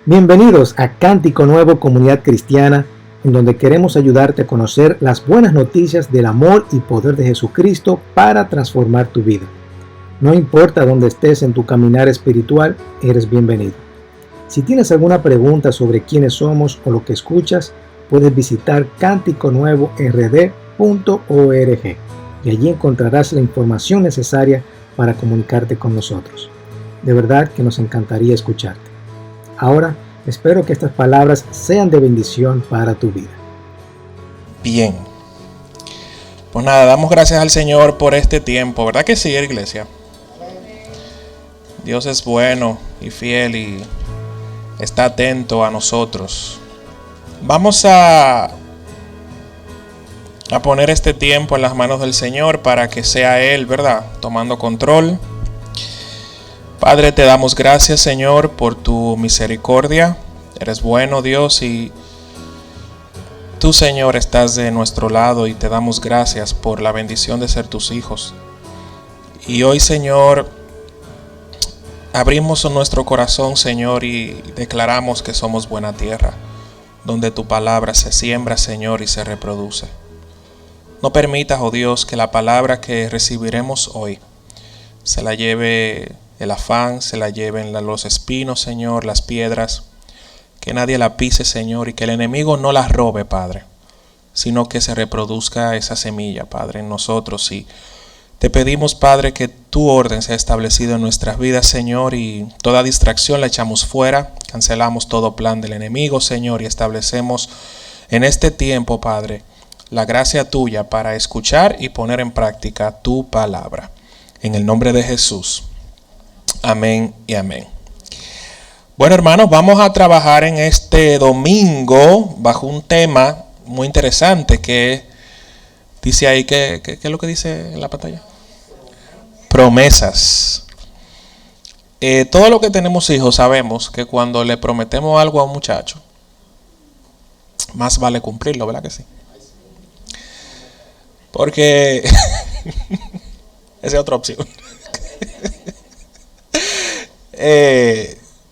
Bienvenidos a Cántico Nuevo Comunidad Cristiana, en donde queremos ayudarte a conocer las buenas noticias del amor y poder de Jesucristo para transformar tu vida. No importa dónde estés en tu caminar espiritual, eres bienvenido. Si tienes alguna pregunta sobre quiénes somos o lo que escuchas, puedes visitar canticonuevord.org y allí encontrarás la información necesaria para comunicarte con nosotros. De verdad que nos encantaría escucharte. Ahora, espero que estas palabras sean de bendición para tu vida. Bien. Pues nada, damos gracias al Señor por este tiempo. ¿Verdad que sí, iglesia? Dios es bueno y fiel y está atento a nosotros. Vamos a poner este tiempo en las manos del Señor para que sea Él, ¿verdad?, tomando control. Padre, te damos gracias, Señor, por tu misericordia. Eres bueno, Dios, y tú, Señor, estás de nuestro lado y te damos gracias por la bendición de ser tus hijos. Y hoy, Señor, abrimos nuestro corazón, Señor, y declaramos que somos buena tierra, donde tu palabra se siembra, Señor, y se reproduce. No permitas, oh Dios, que la palabra que recibiremos hoy se la lleve el afán, se la lleven los espinos, Señor, las piedras, que nadie la pise, Señor, y que el enemigo no la robe, Padre, sino que se reproduzca esa semilla, Padre, en nosotros. Y te pedimos, Padre, que tu orden sea establecido en nuestras vidas, Señor, y toda distracción la echamos fuera, cancelamos todo plan del enemigo, Señor, y establecemos en este tiempo, Padre, la gracia tuya para escuchar y poner en práctica tu palabra. En el nombre de Jesús. Amén y amén. Bueno, hermanos, vamos a trabajar en este domingo bajo un tema muy interesante que dice ahí, ¿qué es lo que dice en la pantalla? Promesas. Todo lo que tenemos hijos sabemos que cuando le prometemos algo a un muchacho, más vale cumplirlo, ¿verdad que sí? Porque esa es otra opción.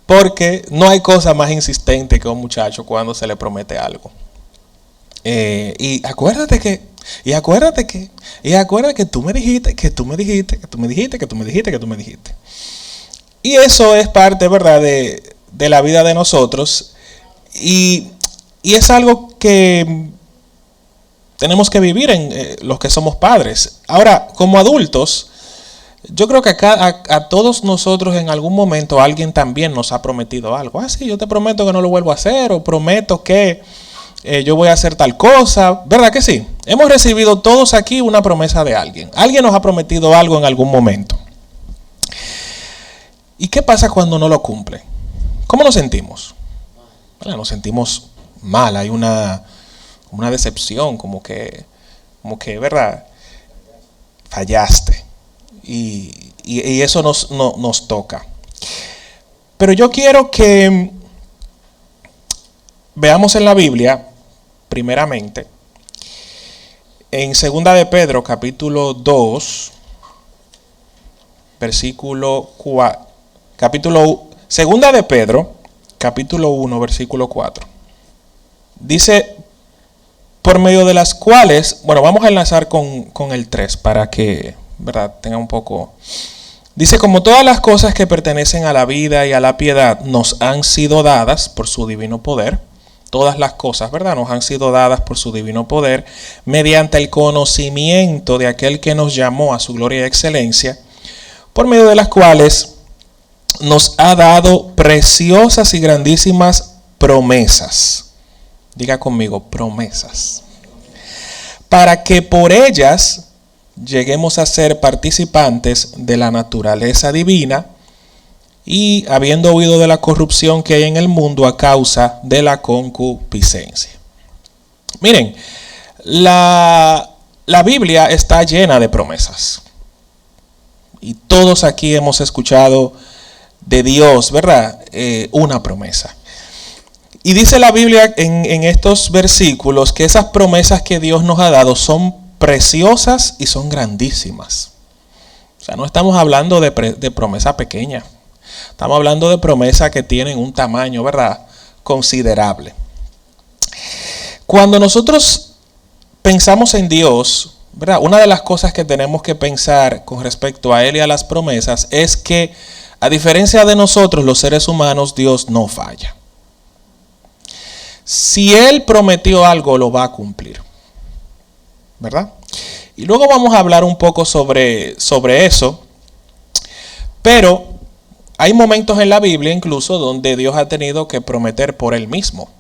Porque no hay cosa más insistente que un muchacho cuando se le promete algo. Y acuérdate que tú me dijiste. Y eso es parte, ¿verdad?, de la vida de nosotros. Y es algo que tenemos que vivir en los que somos padres. Ahora, como adultos, yo creo que a todos nosotros en algún momento alguien también nos ha prometido algo. Sí, yo te prometo que no lo vuelvo a hacer, o prometo que yo voy a hacer tal cosa. ¿Verdad que sí? Hemos recibido todos aquí una promesa de alguien. Alguien nos ha prometido algo en algún momento. ¿Y qué pasa cuando no lo cumple? ¿Cómo nos sentimos? Bueno, nos sentimos mal, hay una decepción, como que, ¿verdad?, fallaste. Y eso nos toca. Pero yo quiero que veamos en la Biblia, primeramente, en 2 de Pedro, capítulo 2, versículo 4. 2 de Pedro, capítulo 1, versículo 4. Dice, por medio de las cuales, bueno, vamos a enlazar con el 3 para que, ¿verdad?, tenga un poco. Dice, como todas las cosas que pertenecen a la vida y a la piedad nos han sido dadas por su divino poder. Todas las cosas, ¿verdad?, nos han sido dadas por su divino poder, mediante el conocimiento de aquel que nos llamó a su gloria y excelencia, por medio de las cuales nos ha dado preciosas y grandísimas promesas. Diga conmigo, promesas. Para que por ellas lleguemos a ser participantes de la naturaleza divina y habiendo huido de la corrupción que hay en el mundo a causa de la concupiscencia. Miren, la Biblia está llena de promesas. Y todos aquí hemos escuchado de Dios, ¿verdad?, una promesa. Y dice la Biblia en estos versículos que esas promesas que Dios nos ha dado son preciosas y son grandísimas. O sea, no estamos hablando de promesa pequeña. Estamos hablando de promesas que tienen un tamaño, ¿verdad?, considerable. Cuando nosotros pensamos en Dios, ¿verdad?, una de las cosas que tenemos que pensar con respecto a Él y a las promesas es que, a diferencia de nosotros, los seres humanos, Dios no falla. Si Él prometió algo, lo va a cumplir, ¿verdad? Y luego vamos a hablar un poco sobre eso, pero hay momentos en la Biblia incluso donde Dios ha tenido que prometer por Él mismo,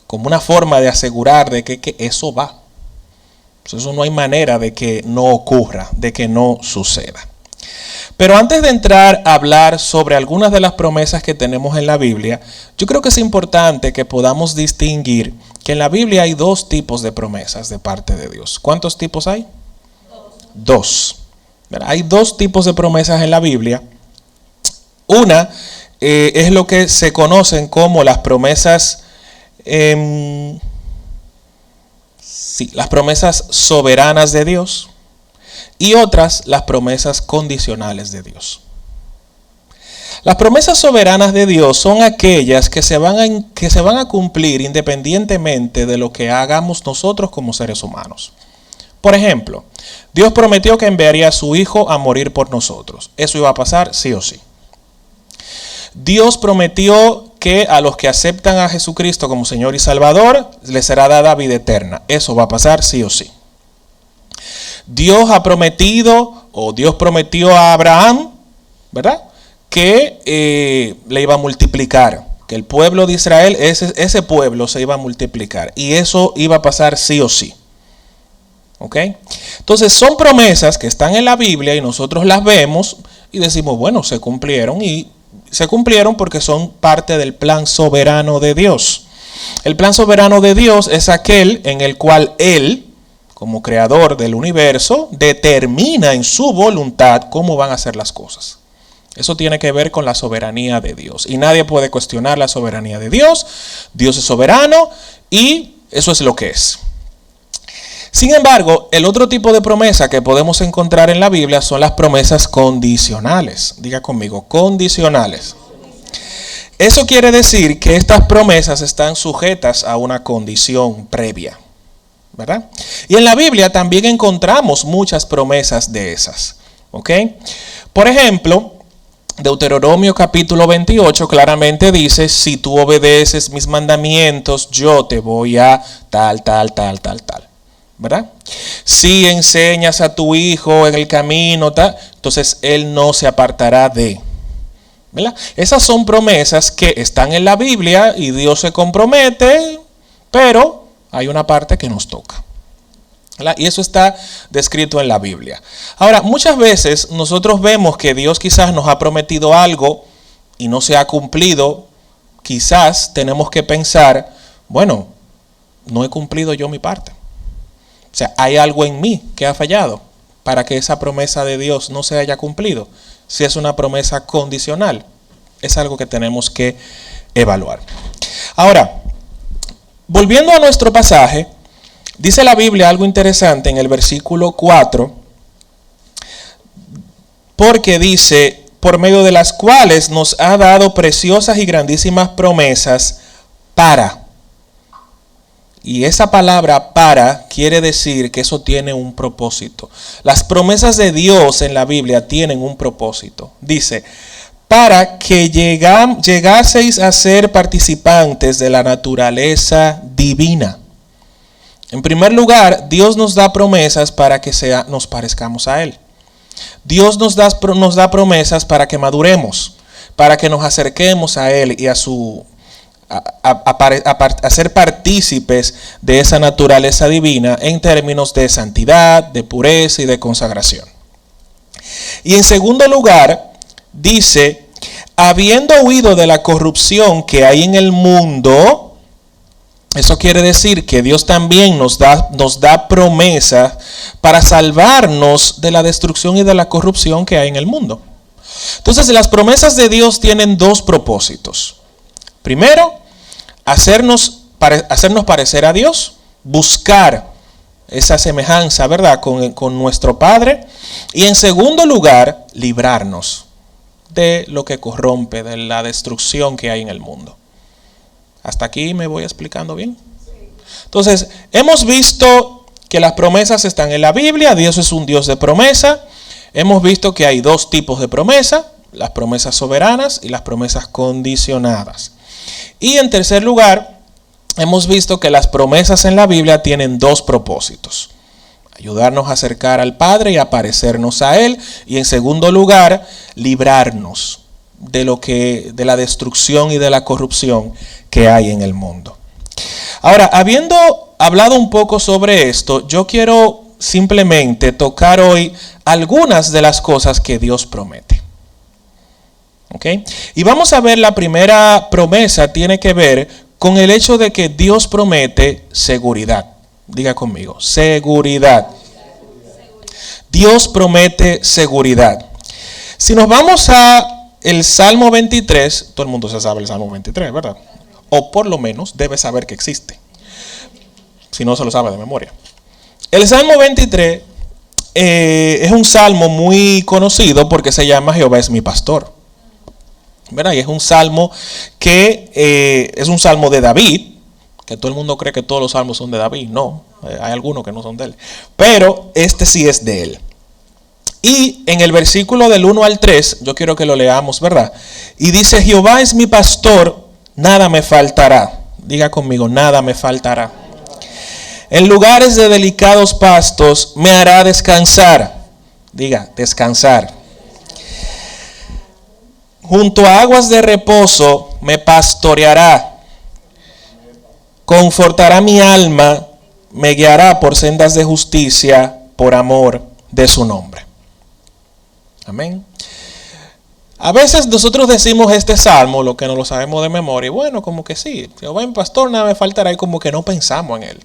como una forma de asegurar de que eso va. Eso no hay manera de que no ocurra, de que no suceda. Pero antes de entrar a hablar sobre algunas de las promesas que tenemos en la Biblia, yo creo que es importante que podamos distinguir que en la Biblia hay dos tipos de promesas de parte de Dios. ¿Cuántos tipos hay? Dos. Hay dos tipos de promesas en la Biblia. Una es lo que se conocen como las promesas, las promesas soberanas de Dios, y otras las promesas condicionales de Dios. Las promesas soberanas de Dios son aquellas que se van a cumplir independientemente de lo que hagamos nosotros como seres humanos. Por ejemplo, Dios prometió que enviaría a su Hijo a morir por nosotros. Eso iba a pasar sí o sí. Dios prometió que a los que aceptan a Jesucristo como Señor y Salvador les será dada vida eterna. Eso va a pasar sí o sí. Dios prometió a Abraham, ¿verdad?, que le iba a multiplicar, que el pueblo de Israel, ese pueblo se iba a multiplicar, y eso iba a pasar sí o sí. ¿Ok? Entonces son promesas que están en la Biblia y nosotros las vemos y decimos, bueno, se cumplieron porque son parte del plan soberano de Dios. El plan soberano de Dios es aquel en el cual Él, como creador del universo, determina en su voluntad cómo van a ser las cosas. Eso tiene que ver con la soberanía de Dios. Y nadie puede cuestionar la soberanía de Dios. Dios es soberano y eso es lo que es. Sin embargo, el otro tipo de promesa que podemos encontrar en la Biblia son las promesas condicionales. Diga conmigo, condicionales. Eso quiere decir que estas promesas están sujetas a una condición previa, ¿verdad? Y en la Biblia también encontramos muchas promesas de esas. ¿Ok? Por ejemplo, Deuteronomio capítulo 28 claramente dice, si tú obedeces mis mandamientos, yo te voy a tal. ¿Verdad? Si enseñas a tu hijo en el camino, entonces él no se apartará de. ¿Verdad? Esas son promesas que están en la Biblia y Dios se compromete, pero hay una parte que nos toca. ¿Verdad? Y eso está descrito en la Biblia. Ahora, muchas veces nosotros vemos que Dios quizás nos ha prometido algo y no se ha cumplido. Quizás tenemos que pensar, bueno, no he cumplido yo mi parte. O sea, hay algo en mí que ha fallado para que esa promesa de Dios no se haya cumplido. Si es una promesa condicional, es algo que tenemos que evaluar. Ahora, volviendo a nuestro pasaje, dice la Biblia algo interesante en el versículo 4, porque dice, por medio de las cuales nos ha dado preciosas y grandísimas promesas para. Y esa palabra para quiere decir que eso tiene un propósito. Las promesas de Dios en la Biblia tienen un propósito. Dice, para que llegaseis a ser participantes de la naturaleza divina. En primer lugar, Dios nos da promesas para que nos parezcamos a Él. Dios nos da promesas para que maduremos, para que nos acerquemos a Él y a ser partícipes de esa naturaleza divina en términos de santidad, de pureza y de consagración. Y en segundo lugar, dice, habiendo huido de la corrupción que hay en el mundo, eso quiere decir que Dios también nos da promesa para salvarnos de la destrucción y de la corrupción que hay en el mundo. Entonces, las promesas de Dios tienen dos propósitos. Primero, hacernos parecer a Dios, buscar esa semejanza, ¿verdad?, con nuestro Padre. Y en segundo lugar, librarnos de lo que corrompe, de la destrucción que hay en el mundo. ¿Hasta aquí me voy explicando bien? Entonces, hemos visto que las promesas están en la Biblia. Dios es un Dios de promesa. Hemos visto que hay dos tipos de promesa: las promesas soberanas y las promesas condicionadas. Y en tercer lugar, hemos visto que las promesas en la Biblia tienen dos propósitos: ayudarnos a acercar al Padre y a parecernos a Él. Y en segundo lugar, librarnos de la destrucción y de la corrupción que hay en el mundo. Ahora, habiendo hablado un poco sobre esto, yo quiero simplemente tocar hoy algunas de las cosas que Dios promete. ¿Ok? Y vamos a ver, la primera promesa tiene que ver con el hecho de que Dios promete seguridad. Diga conmigo, seguridad. Dios promete seguridad. Si nos vamos a el Salmo 23, todo el mundo se sabe el Salmo 23, ¿verdad? O por lo menos debe saber que existe. Si no se lo sabe de memoria. El Salmo 23 es un salmo muy conocido porque se llama Jehová es mi pastor, ¿verdad? Y es un salmo que es un salmo de David, que todo el mundo cree que todos los salmos son de David. No, hay algunos que no son de él, pero este sí es de él. Y en el versículo del 1 al 3, yo quiero que lo leamos, ¿verdad? Y dice: Jehová es mi pastor, nada me faltará. Diga conmigo, nada me faltará. En lugares de delicados pastos me hará descansar. Diga, descansar. Junto a aguas de reposo me pastoreará. Confortará mi alma, me guiará por sendas de justicia por amor de su nombre. Amén. A veces nosotros decimos este salmo, lo que no lo sabemos de memoria, y bueno, como que sí, Jehová es mi pastor, nada me faltará, y como que no pensamos en él.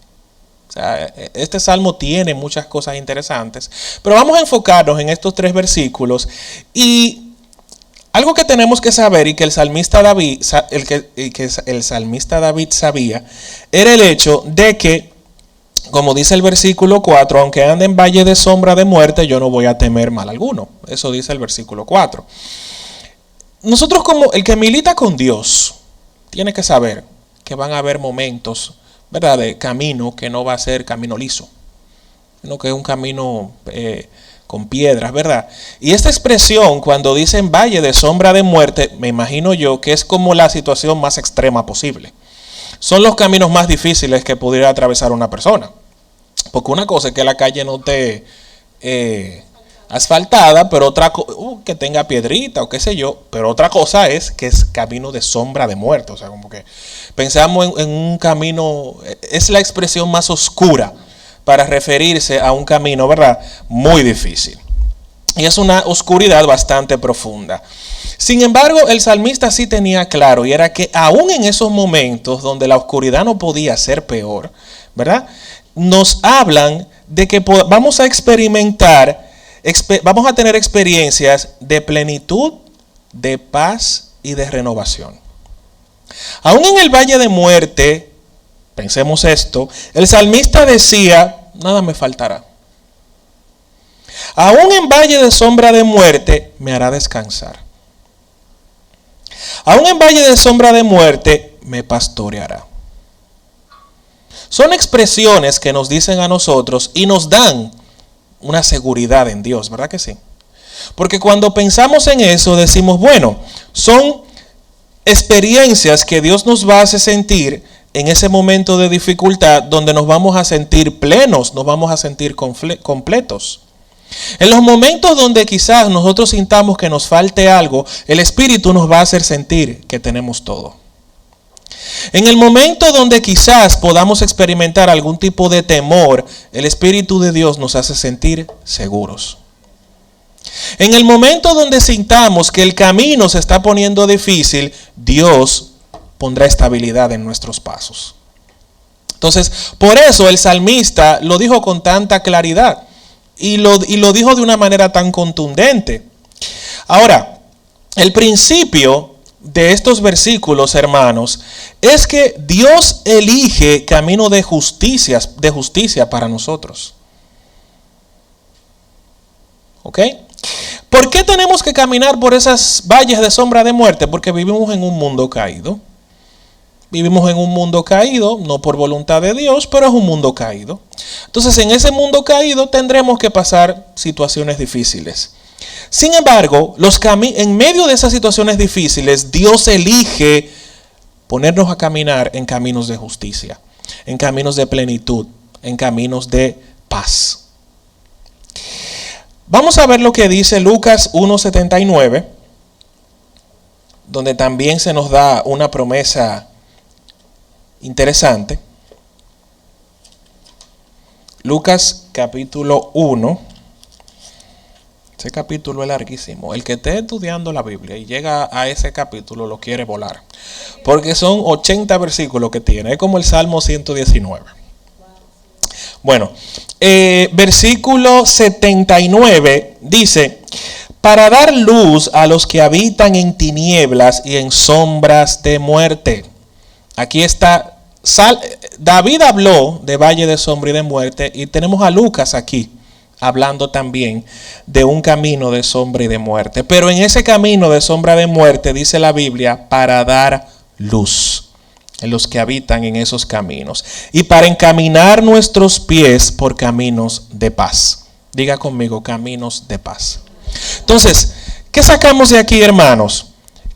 O sea, este salmo tiene muchas cosas interesantes, pero vamos a enfocarnos en estos 3 versículos. Y algo que tenemos que saber, y que el salmista David sabía, era el hecho de que, como dice el versículo 4, aunque ande en valle de sombra de muerte, yo no voy a temer mal alguno. Eso dice el versículo 4. Nosotros, como el que milita con Dios, tiene que saber que van a haber momentos, ¿verdad?, de camino que no va a ser camino liso, sino que es un camino con piedras, ¿verdad? Y esta expresión, cuando dicen valle de sombra de muerte, me imagino yo que es como la situación más extrema posible. Son los caminos más difíciles que pudiera atravesar una persona. Porque una cosa es que la calle no esté asfaltada, pero otra que tenga piedrita o qué sé yo, pero otra cosa es que es camino de sombra de muerte. O sea, como que pensamos en un camino, es la expresión más oscura para referirse a un camino, ¿verdad?, muy difícil. Y es una oscuridad bastante profunda. Sin embargo, el salmista sí tenía claro, y era que aún en esos momentos donde la oscuridad no podía ser peor, ¿verdad?, nos hablan de que vamos a experimentar, vamos a tener experiencias de plenitud, de paz y de renovación. Aún en el valle de muerte, pensemos esto, el salmista decía: nada me faltará. Aún en valle de sombra de muerte me hará descansar. Aún en valle de sombra de muerte me pastoreará. Son expresiones que nos dicen a nosotros y nos dan una seguridad en Dios, ¿verdad que sí? Porque cuando pensamos en eso decimos, bueno, son experiencias que Dios nos va a hacer sentir en ese momento de dificultad, donde nos vamos a sentir plenos, nos vamos a sentir completos. En los momentos donde quizás nosotros sintamos que nos falte algo, el Espíritu nos va a hacer sentir que tenemos todo. En el momento donde quizás podamos experimentar algún tipo de temor, el Espíritu de Dios nos hace sentir seguros. En el momento donde sintamos que el camino se está poniendo difícil, Dios pondrá estabilidad en nuestros pasos. Entonces, por eso el salmista lo dijo con tanta claridad y lo dijo de una manera tan contundente. Ahora, el principio de estos versículos, hermanos, es que Dios elige camino de justicia para nosotros. ¿Ok? ¿Por qué tenemos que caminar por esas valles de sombra de muerte? Porque vivimos en un mundo caído. Vivimos en un mundo caído, no por voluntad de Dios, pero es un mundo caído. Entonces, en ese mundo caído tendremos que pasar situaciones difíciles. Sin embargo, en medio de esas situaciones difíciles, Dios elige ponernos a caminar en caminos de justicia, en caminos de plenitud, en caminos de paz. Vamos a ver lo que dice Lucas 1:79, donde también se nos da una promesa interesante. Lucas capítulo 1. Ese capítulo es larguísimo. El que esté estudiando la Biblia y llega a ese capítulo lo quiere volar. Porque son 80 versículos que tiene. Es como el Salmo 119. Bueno, versículo 79 dice: para dar luz a los que habitan en tinieblas y en sombras de muerte. Aquí está, David habló de valle de sombra y de muerte, y tenemos a Lucas aquí hablando también de un camino de sombra y de muerte. Pero en ese camino de sombra de muerte, dice la Biblia, para dar luz en los que habitan en esos caminos y para encaminar nuestros pies por caminos de paz. Diga conmigo, caminos de paz. Entonces, ¿qué sacamos de aquí, hermanos?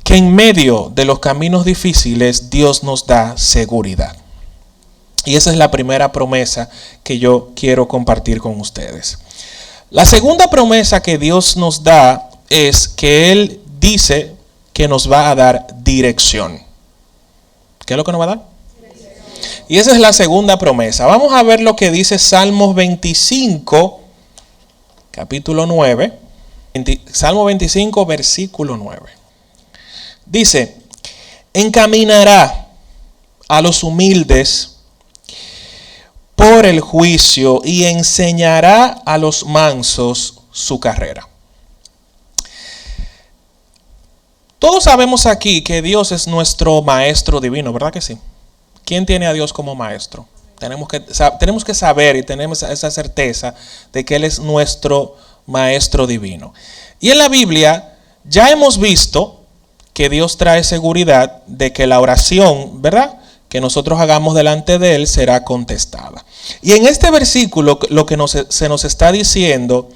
Que en medio de los caminos difíciles Dios nos da seguridad. Y esa es la primera promesa que yo quiero compartir con ustedes. La segunda promesa que Dios nos da es que Él dice que nos va a dar dirección. ¿Qué es lo que nos va a dar? Y esa es la segunda promesa. Vamos a ver lo que dice Salmos 25, capítulo 9. Salmo 25, versículo 9. Dice: encaminará a los humildes por el juicio y enseñará a los mansos su carrera. Todos sabemos aquí que Dios es nuestro maestro divino, ¿verdad que sí? ¿Quién tiene a Dios como maestro? Tenemos que saber y tenemos esa certeza de que Él es nuestro maestro divino. Y en la Biblia ya hemos visto que Dios trae seguridad de que la oración, ¿verdad?, que nosotros hagamos delante de Él será contestada. Y en este versículo lo que se nos está diciendo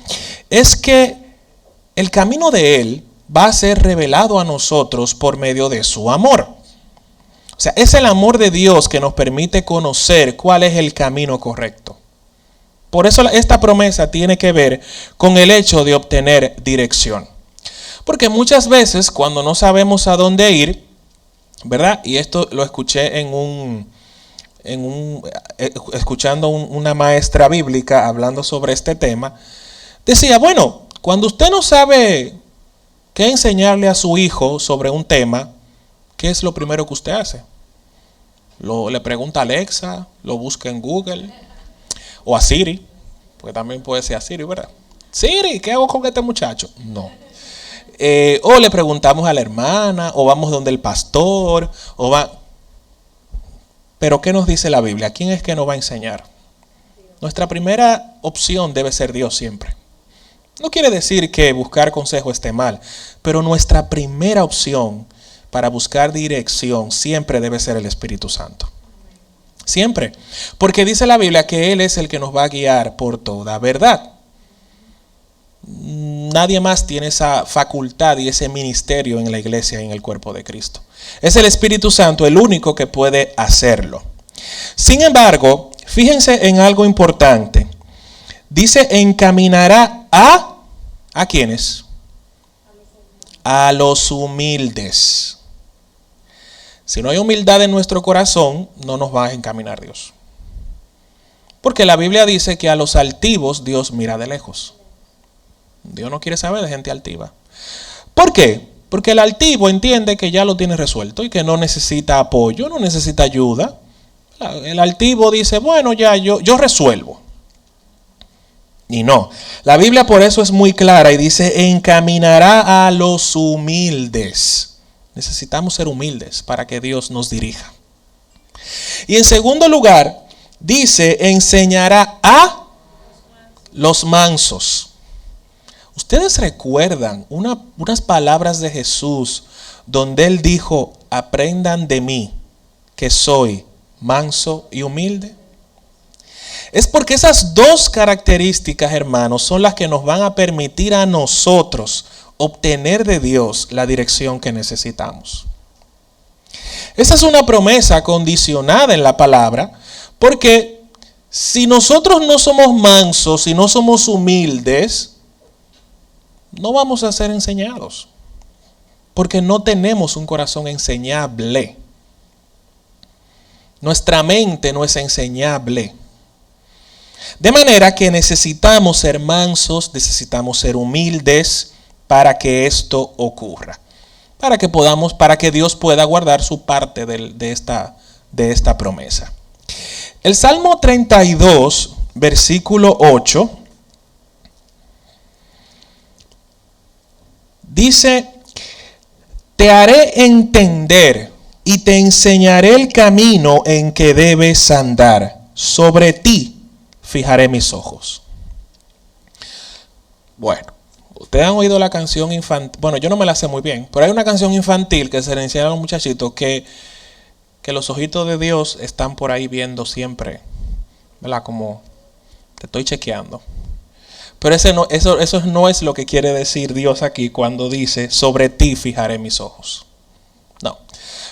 es que el camino de Él va a ser revelado a nosotros por medio de su amor. O sea, es el amor de Dios que nos permite conocer cuál es el camino correcto. Por eso esta promesa tiene que ver con el hecho de obtener dirección. Porque muchas veces cuando no sabemos a dónde ir, ¿verdad? Y esto lo escuché escuchando una maestra bíblica hablando sobre este tema. Decía, bueno, cuando usted no sabe qué enseñarle a su hijo sobre un tema, ¿qué es lo primero que usted hace? Le pregunta a Alexa, lo busca en Google o a Siri, porque también puede ser a Siri, ¿verdad? Siri, ¿qué hago con este muchacho? No. O le preguntamos a la hermana, o vamos donde el pastor, Pero ¿qué nos dice la Biblia? ¿Quién es que nos va a enseñar? Nuestra primera opción debe ser Dios siempre. No quiere decir que buscar consejo esté mal, pero nuestra primera opción para buscar dirección siempre debe ser el Espíritu Santo. Siempre. Porque dice la Biblia que Él es el que nos va a guiar por toda verdad. Nadie más tiene esa facultad y ese ministerio en la iglesia y en el cuerpo de Cristo. Es el Espíritu Santo el único que puede hacerlo. Sin embargo, fíjense en algo importante. Dice, encaminará ¿a quiénes? A los humildes. Si no hay humildad en nuestro corazón, no nos va a encaminar Dios. Porque la Biblia dice que a los altivos Dios mira de lejos. Dios no quiere saber de gente altiva. ¿Por qué? Porque el altivo entiende que ya lo tiene resuelto y que no necesita apoyo, no necesita ayuda. El altivo dice, bueno, ya yo resuelvo. Y no. La Biblia por eso es muy clara y dice, encaminará a los humildes. Necesitamos ser humildes para que Dios nos dirija. Y en segundo lugar, dice, enseñará a los mansos. Ustedes recuerdan unas palabras de Jesús donde Él dijo, aprendan de mí, que soy manso y humilde. Es porque esas dos características, hermanos, son las que nos van a permitir a nosotros obtener de Dios la dirección que necesitamos. Esa es una promesa condicionada en la palabra, porque si nosotros no somos mansos y no somos humildes, no vamos a ser enseñados, porque no tenemos un corazón enseñable. Nuestra mente no es enseñable. De manera que necesitamos ser mansos, necesitamos ser humildes para que esto ocurra. Para que Dios pueda guardar su parte de esta promesa. El Salmo 32, versículo 8, dice, te haré entender y te enseñaré el camino en que debes andar. Sobre ti fijaré mis ojos. Bueno, ustedes han oído la canción infantil. Bueno, yo no me la sé muy bien, pero hay una canción infantil que se le enseña a los muchachitos que los ojitos de Dios están por ahí viendo siempre, ¿verdad? Como te estoy chequeando. Pero eso no es lo que quiere decir Dios aquí cuando dice, sobre ti fijaré mis ojos. No.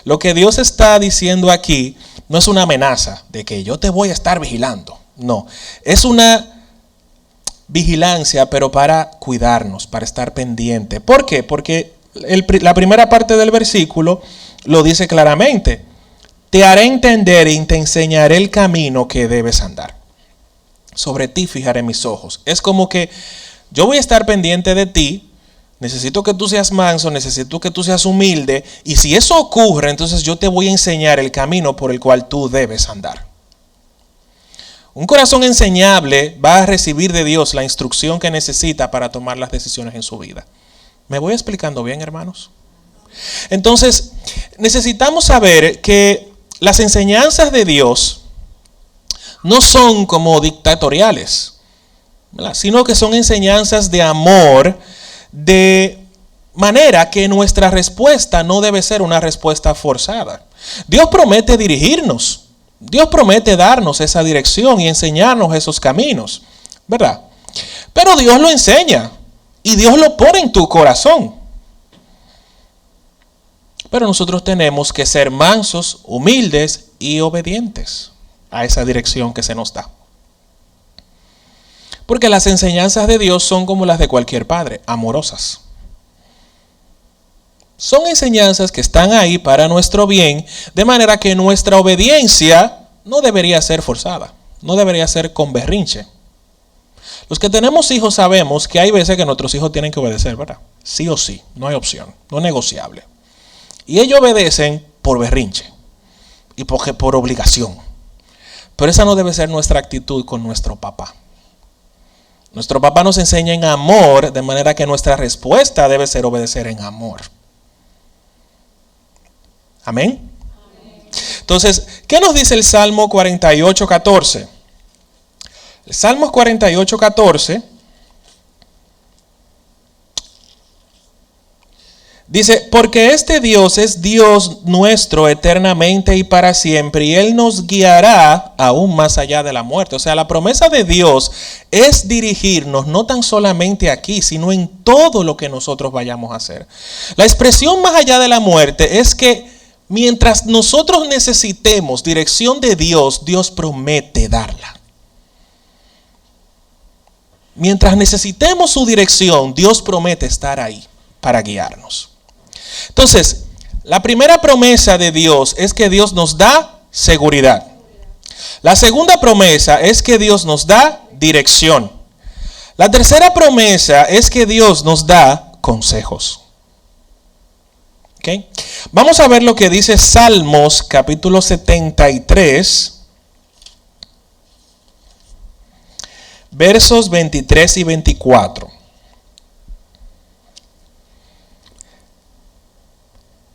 Lo que Dios está diciendo aquí no es una amenaza de que yo te voy a estar vigilando. No. Es una vigilancia, pero para cuidarnos, para estar pendiente. ¿Por qué? Porque la primera parte del versículo lo dice claramente. Te haré entender y te enseñaré el camino que debes andar. Sobre ti fijaré mis ojos. Es como que yo voy a estar pendiente de ti. Necesito que tú seas manso, necesito que tú seas humilde. Y si eso ocurre, entonces yo te voy a enseñar el camino por el cual tú debes andar. Un corazón enseñable va a recibir de Dios la instrucción que necesita para tomar las decisiones en su vida. ¿Me voy explicando bien, hermanos? Entonces, necesitamos saber que las enseñanzas de Dios no son como dictatoriales, ¿verdad? Sino que son enseñanzas de amor, de manera que nuestra respuesta no debe ser una respuesta forzada. Dios promete dirigirnos. Dios promete darnos esa dirección y enseñarnos esos caminos, ¿verdad? Pero Dios lo enseña y Dios lo pone en tu corazón. Pero nosotros tenemos que ser mansos, humildes y obedientes a esa dirección que se nos da. Porque las enseñanzas de Dios son como las de cualquier padre, amorosas. Son enseñanzas que están ahí para nuestro bien, de manera que nuestra obediencia no debería ser forzada, no debería ser con berrinche. Los que tenemos hijos sabemos que hay veces que nuestros hijos tienen que obedecer, ¿verdad? Sí o sí, no hay opción, no es negociable. Y ellos obedecen por berrinche y por obligación. Pero esa no debe ser nuestra actitud con nuestro papá. Nuestro papá nos enseña en amor, de manera que nuestra respuesta debe ser obedecer en amor. Amén. Entonces, ¿qué nos dice el Salmo 48:14? El Salmo 48:14 dice, porque este Dios es Dios nuestro eternamente y para siempre, y Él nos guiará aún más allá de la muerte. O sea, la promesa de Dios es dirigirnos no tan solamente aquí, sino en todo lo que nosotros vayamos a hacer. La expresión más allá de la muerte es que mientras nosotros necesitemos dirección de Dios, Dios promete darla. Mientras necesitemos su dirección, Dios promete estar ahí para guiarnos. Entonces, la primera promesa de Dios es que Dios nos da seguridad. La segunda promesa es que Dios nos da dirección. La tercera promesa es que Dios nos da consejos. ¿Okay? Vamos a ver lo que dice Salmos capítulo 73, versos 23 y 24.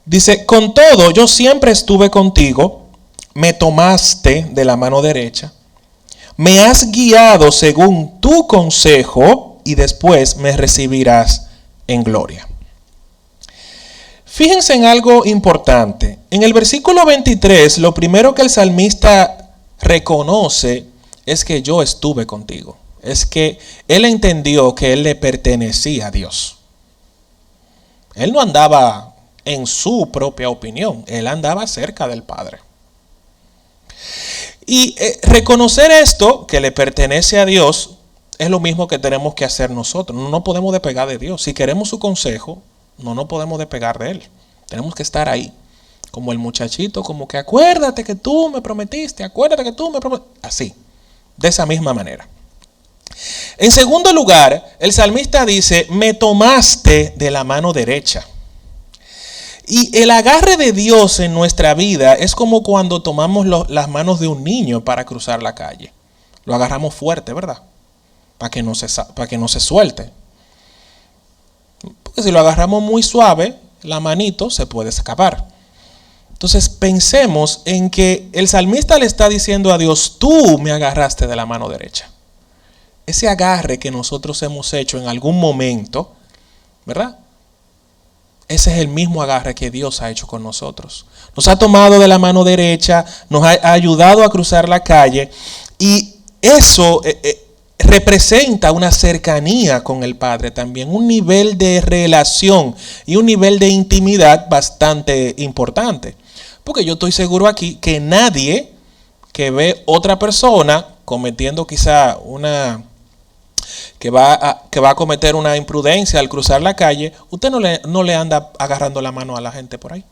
Dice, con todo, yo siempre estuve contigo, me tomaste de la mano derecha, me has guiado según tu consejo y después me recibirás en gloria. Fíjense en algo importante. En el versículo 23, lo primero que el salmista reconoce es que yo estuve contigo. Es que él entendió que él le pertenecía a Dios. Él no andaba en su propia opinión, él andaba cerca del Padre. Y reconocer esto, que le pertenece a Dios, es lo mismo que tenemos que hacer nosotros. No nos podemos despegar de Dios. Si queremos su consejo, no nos podemos despegar de Él. Tenemos que estar ahí. Como el muchachito, como que acuérdate que tú me prometiste, acuérdate que tú me prometiste. Así, de esa misma manera. En segundo lugar, el salmista dice, me tomaste de la mano derecha. Y el agarre de Dios en nuestra vida es como cuando tomamos las manos de un niño para cruzar la calle. Lo agarramos fuerte, ¿verdad? Para que no se suelte. Porque si lo agarramos muy suave, la manito se puede escapar. Entonces pensemos en que el salmista le está diciendo a Dios, tú me agarraste de la mano derecha. Ese agarre que nosotros hemos hecho en algún momento, ¿verdad? Ese es el mismo agarre que Dios ha hecho con nosotros. Nos ha tomado de la mano derecha, nos ha ayudado a cruzar la calle y eso representa una cercanía con el Padre también, un nivel de relación y un nivel de intimidad bastante importante. Porque yo estoy seguro aquí que nadie que ve otra persona cometiendo quizá que va a cometer una imprudencia al cruzar la calle, usted no le anda agarrando la mano a la gente por ahí.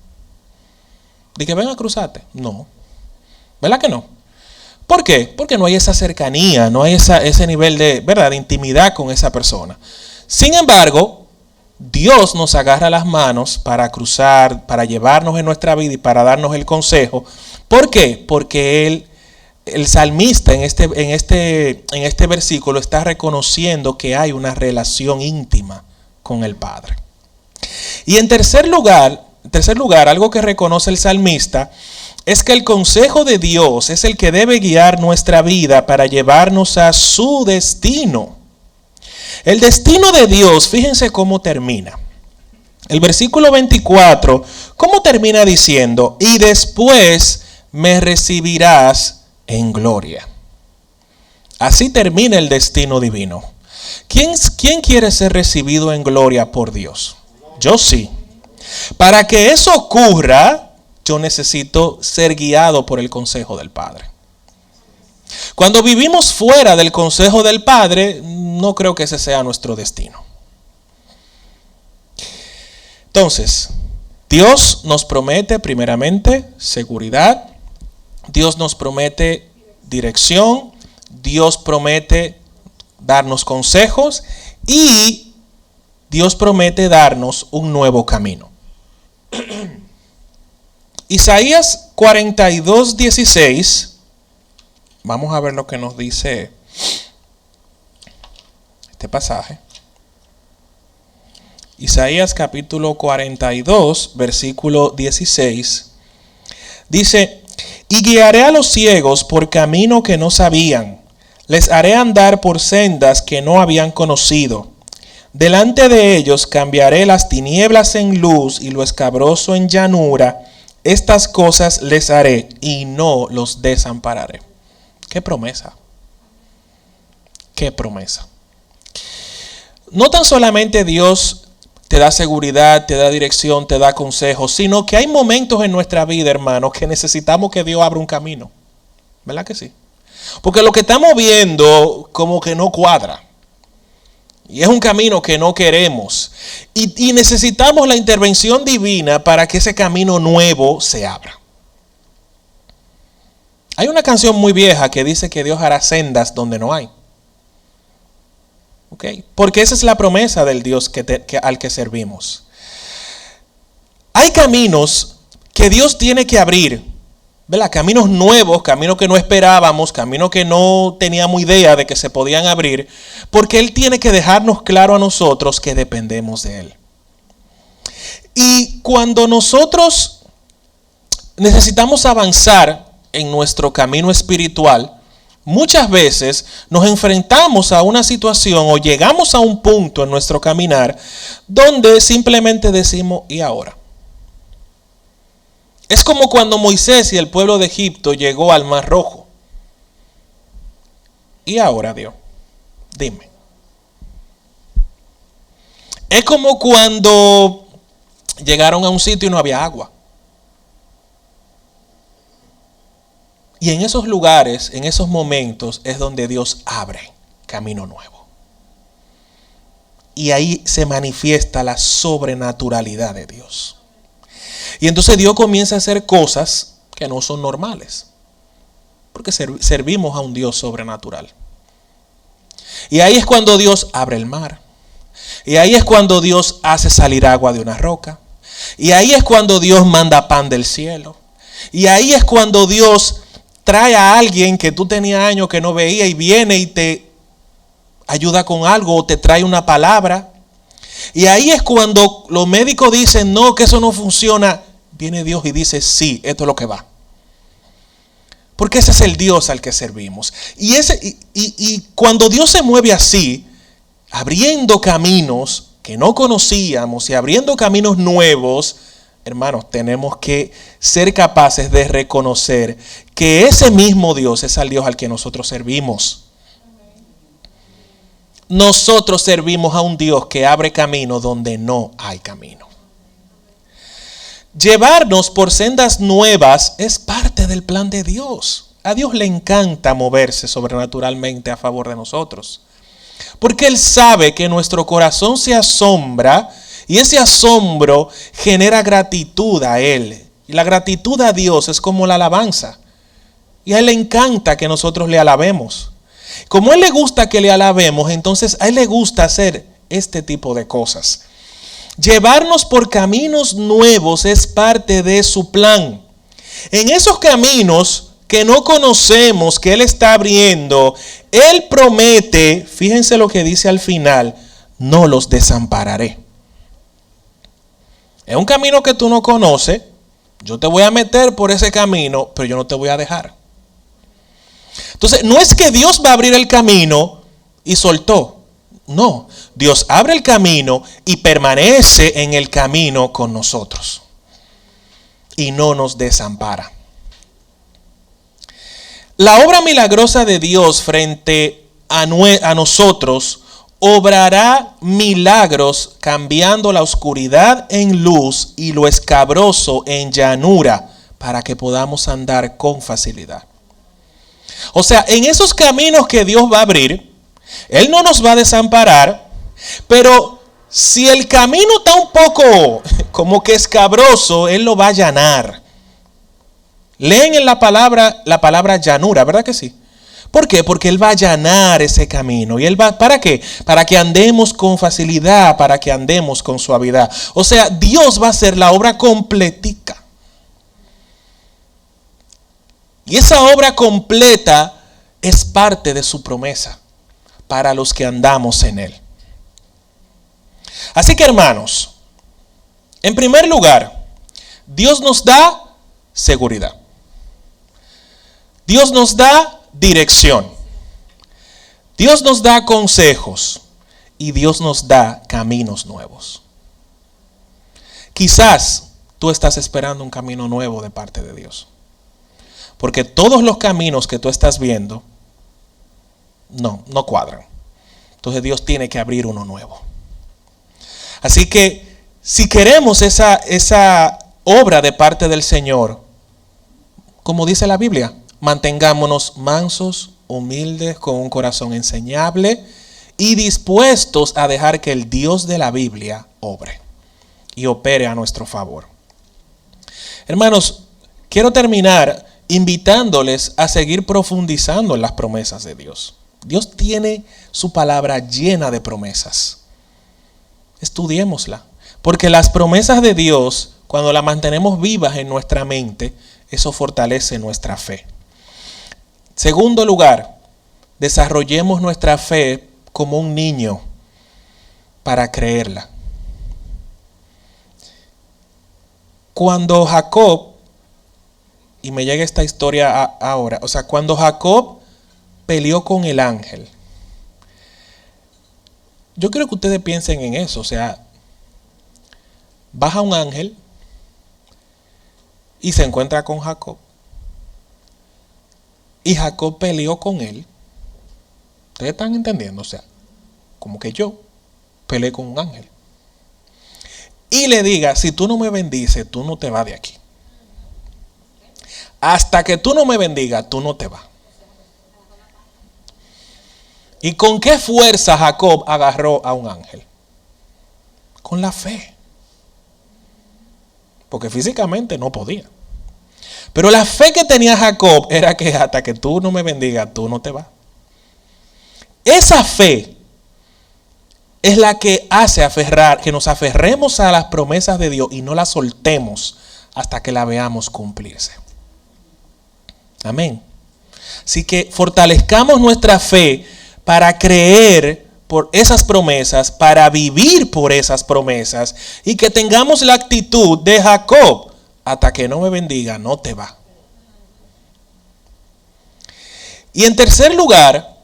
De que ven a cruzarte. No. ¿Verdad que no? ¿Por qué? Porque no hay esa cercanía, no hay ese nivel de, ¿verdad?, de intimidad con esa persona. Sin embargo, Dios nos agarra las manos para cruzar, para llevarnos en nuestra vida y para darnos el consejo. ¿Por qué? Porque el salmista en este versículo está reconociendo que hay una relación íntima con el Padre. Y en tercer lugar, algo que reconoce el salmista es que el consejo de Dios es el que debe guiar nuestra vida para llevarnos a su destino. El destino de Dios, fíjense cómo termina. El versículo 24, ¿cómo termina diciendo? Y después me recibirás en gloria. Así termina el destino divino. ¿Quién quiere ser recibido en gloria por Dios? Yo sí. Para que eso ocurra, yo necesito ser guiado por el consejo del Padre. Cuando vivimos fuera del consejo del Padre, no creo que ese sea nuestro destino. Entonces, Dios nos promete primeramente seguridad. Dios nos promete dirección, Dios promete darnos consejos y Dios promete darnos un nuevo camino. Isaías 42:16, vamos a ver lo que nos dice este pasaje. Isaías capítulo 42, versículo 16, dice: y guiaré a los ciegos por camino que no sabían, les haré andar por sendas que no habían conocido. Delante de ellos cambiaré las tinieblas en luz y lo escabroso en llanura. Estas cosas les haré y no los desampararé. ¡Qué promesa! ¡Qué promesa! No tan solamente Dios te da seguridad, te da dirección, te da consejos, sino que hay momentos en nuestra vida, hermanos, que necesitamos que Dios abra un camino. ¿Verdad que sí? Porque lo que estamos viendo como que no cuadra. Y es un camino que no queremos. Y necesitamos la intervención divina para que ese camino nuevo se abra. Hay una canción muy vieja que dice que Dios hará sendas donde no hay. Okay. Porque esa es la promesa del Dios al que servimos. Hay caminos que Dios tiene que abrir, ¿verdad? Caminos nuevos, caminos que no esperábamos, caminos que no teníamos idea de que se podían abrir, porque Él tiene que dejarnos claro a nosotros que dependemos de Él. Y cuando nosotros necesitamos avanzar en nuestro camino espiritual, muchas veces nos enfrentamos a una situación o llegamos a un punto en nuestro caminar donde simplemente decimos, ¿y ahora? Es como cuando Moisés y el pueblo de Egipto llegó al Mar Rojo. ¿Y ahora, Dios? Dime. Es como cuando llegaron a un sitio y no había agua. Y en esos lugares, en esos momentos, es donde Dios abre camino nuevo. Y ahí se manifiesta la sobrenaturalidad de Dios. Y entonces Dios comienza a hacer cosas que no son normales. Porque servimos a un Dios sobrenatural. Y ahí es cuando Dios abre el mar. Y ahí es cuando Dios hace salir agua de una roca. Y ahí es cuando Dios manda pan del cielo. Y ahí es cuando Dios trae a alguien que tú tenías años que no veía y viene y te ayuda con algo o te trae una palabra. Y ahí es cuando los médicos dicen, no, que eso no funciona. Viene Dios y dice, sí, esto es lo que va. Porque ese es el Dios al que servimos. Y cuando Dios se mueve así, abriendo caminos que no conocíamos y abriendo caminos nuevos, hermanos, tenemos que ser capaces de reconocer que ese mismo Dios es el Dios al que nosotros servimos. Nosotros servimos a un Dios que abre camino donde no hay camino. Llevarnos por sendas nuevas es parte del plan de Dios. A Dios le encanta moverse sobrenaturalmente a favor de nosotros. Porque Él sabe que nuestro corazón se asombra y ese asombro genera gratitud a Él. Y la gratitud a Dios es como la alabanza. Y a Él le encanta que nosotros le alabemos. Como a Él le gusta que le alabemos, entonces a Él le gusta hacer este tipo de cosas. Llevarnos por caminos nuevos es parte de su plan. En esos caminos que no conocemos, que Él está abriendo, Él promete, fíjense lo que dice al final, no los desampararé. Es un camino que tú no conoces, yo te voy a meter por ese camino, pero yo no te voy a dejar. Entonces, no es que Dios va a abrir el camino y soltó. No, Dios abre el camino y permanece en el camino con nosotros. Y no nos desampara. La obra milagrosa de Dios frente a nosotros obrará milagros cambiando la oscuridad en luz y lo escabroso en llanura para que podamos andar con facilidad. O sea, en esos caminos que Dios va a abrir, Él no nos va a desamparar, pero si el camino está un poco como que escabroso, Él lo va a allanar. Leen en la palabra llanura, ¿verdad que sí? ¿Por qué? Porque Él va a allanar ese camino. ¿Y Él va para qué? Para que andemos con facilidad, para que andemos con suavidad. O sea, Dios va a hacer la obra completica. Y esa obra completa es parte de su promesa para los que andamos en Él. Así que, hermanos, en primer lugar, Dios nos da seguridad. Dios nos da dirección. Dios nos da consejos. Y Dios nos da caminos nuevos. Quizás tú estás esperando un camino nuevo de parte de Dios. Porque todos los caminos que tú estás viendo no cuadran. Entonces Dios tiene que abrir uno nuevo. Así que si queremos esa obra de parte del Señor, como dice la Biblia, mantengámonos mansos, humildes, con un corazón enseñable y dispuestos a dejar que el Dios de la Biblia obre y opere a nuestro favor. Hermanos, quiero terminar invitándoles a seguir profundizando en las promesas de Dios. Dios tiene su palabra llena de promesas. Estudiémosla, porque las promesas de Dios, cuando las mantenemos vivas en nuestra mente, eso fortalece nuestra fe. Segundo lugar, desarrollemos nuestra fe como un niño para creerla. Cuando Jacob, y me llega esta historia ahora, o sea, cuando Jacob peleó con el ángel. Yo quiero que ustedes piensen en eso. O sea, baja un ángel y se encuentra con Jacob. Y Jacob peleó con él. ¿Ustedes están entendiendo? O sea, como que yo peleé con un ángel. Y le diga, si tú no me bendices, tú no te vas de aquí. Hasta que tú no me bendigas, tú no te vas. ¿Y con qué fuerza Jacob agarró a un ángel? Con la fe. Porque físicamente no podía. Pero la fe que tenía Jacob era que hasta que tú no me bendigas, tú no te vas. Esa fe es la que hace que nos aferremos a las promesas de Dios y no las soltemos hasta que la veamos cumplirse. Amén. Así que fortalezcamos nuestra fe para creer por esas promesas, para vivir por esas promesas y que tengamos la actitud de Jacob. Hasta que no me bendiga, no te va. Y en tercer lugar,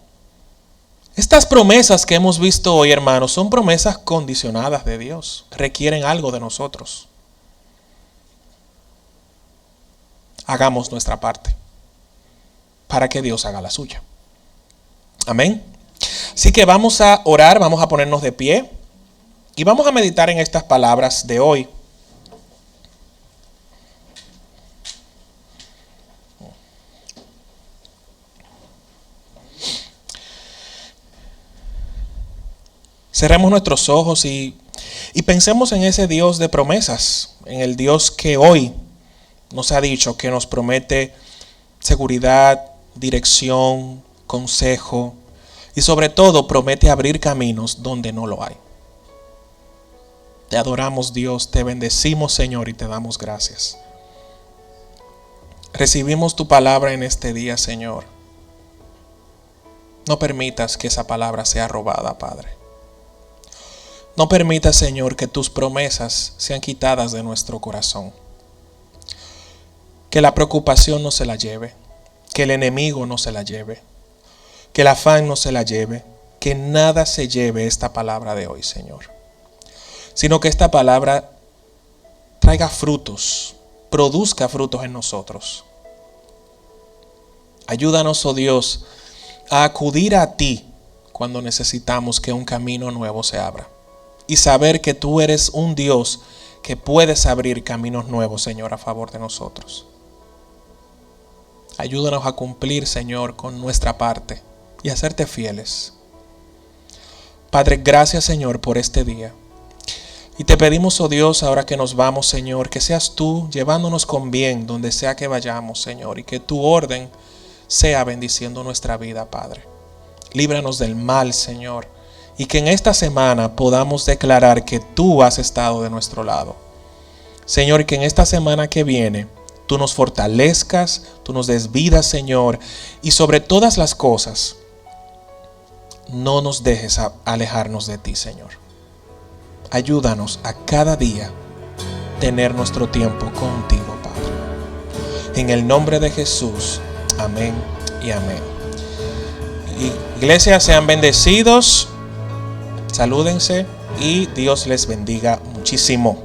estas promesas que hemos visto hoy, hermanos, son promesas condicionadas de Dios. Requieren algo de nosotros. Hagamos nuestra parte para que Dios haga la suya. Amén. Así que vamos a orar, vamos a ponernos de pie y vamos a meditar en estas palabras de hoy. Cerremos nuestros ojos y pensemos en ese Dios de promesas, en el Dios que hoy nos ha dicho que nos promete seguridad, dirección, consejo y sobre todo promete abrir caminos donde no lo hay. Te adoramos, Dios, te bendecimos, Señor, y te damos gracias. Recibimos tu palabra en este día, Señor. No permitas que esa palabra sea robada, Padre. No permitas, Señor, que tus promesas sean quitadas de nuestro corazón. Que la preocupación no se la lleve. Que el enemigo no se la lleve. Que el afán no se la lleve. Que nada se lleve esta palabra de hoy, Señor. Sino que esta palabra traiga frutos. Produzca frutos en nosotros. Ayúdanos, oh Dios, a acudir a ti cuando necesitamos que un camino nuevo se abra. Y saber que tú eres un Dios que puedes abrir caminos nuevos, Señor, a favor de nosotros. Ayúdanos a cumplir, Señor, con nuestra parte y a serte fieles. Padre, gracias, Señor, por este día. Y te pedimos, oh Dios, ahora que nos vamos, Señor, que seas tú llevándonos con bien donde sea que vayamos, Señor, y que tu orden sea bendiciendo nuestra vida, Padre. Líbranos del mal, Señor. Y que en esta semana podamos declarar que tú has estado de nuestro lado. Señor, y que en esta semana que viene tú nos fortalezcas, tú nos des vida, Señor. Y sobre todas las cosas, no nos dejes alejarnos de ti, Señor. Ayúdanos a cada día tener nuestro tiempo contigo, Padre. En el nombre de Jesús, amén y amén. Iglesia, sean bendecidos. Salúdense y Dios les bendiga muchísimo.